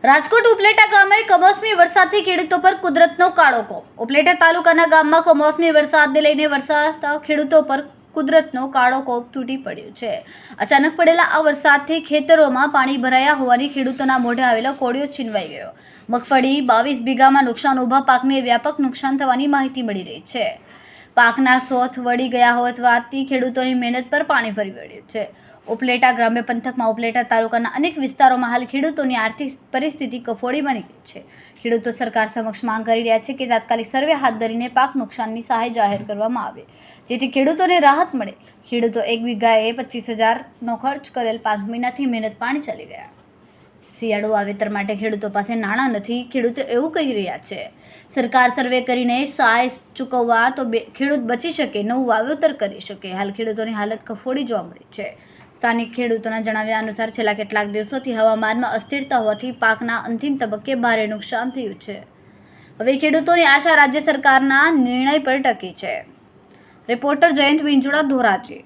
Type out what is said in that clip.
રાજકોટ ઉપલેટા ગામે કમોસમી વરસાદથી ખેડૂતો પર કુદરતનો કાળો કોપ. ઉપલેટા તાલુકાના ગામમાં કમોસમી વરસાદને લઈને વરસાદતા ખેડૂતો પર કુદરતનો કાળો કોપ તૂટી પડ્યો છે. અચાનક પડેલા આ વરસાદથી ખેતરોમાં પાણી ભરાયા હોવાની ખેડૂતોના મોઢે આવેલો કોળિયો છીનવાઈ ગયો. મગફળી 22 વીઘામાં નુકસાન, ઊભા પાકને વ્યાપક નુકસાન થવાની માહિતી મળી રહી છે. પાકના સોથ વળી ગયા હોવાથી ખેડૂતોની મહેનત પર પાણી ફરી વળ્યું છે. ઉપલેટા ગ્રામ્ય પંથકમાં ઉપલેટા તાલુકાના અનેક વિસ્તારોમાં હાલ ખેડૂતોની આર્થિક પરિસ્થિતિ કફોડી બની ગઈ છે. ખેડૂતો સરકાર સમક્ષ માંગ કરી રહ્યા છે કે તાત્કાલિક સર્વે હાથ ધરીને પાક નુકસાનની સહાય જાહેર કરવામાં આવે, જેથી ખેડૂતોને રાહત મળે. ખેડૂતો 1 વીઘાએ 25,000નો ખર્ચ કરેલ 5 મહિનાથી મહેનત પાણી ચાલી ગયા. શિયાળુ વાવેતર માટે ખેડૂતો પાસે નાણાં નથી. ખેડૂતો એવું કહી રહ્યા છે, સરકાર સર્વે કરીને સહાય ચૂકવવા તો ખેડૂત બચી શકે, નવું વાવેતર કરી શકે. હાલ ખેડૂતોની હાલત કફોડી જોવા મળી છે. સ્થાનિક ખેડૂતોના જણાવ્યા અનુસાર છેલ્લા કેટલાક દિવસોથી હવામાનમાં અસ્થિરતા હોવાથી પાકના અંતિમ તબક્કે ભારે નુકસાન થયું છે. હવે ખેડૂતોની આશા રાજ્ય સરકારના નિર્ણય પર ટકી છે. રિપોર્ટર જયંત વિંજોડા, ધોરાજી.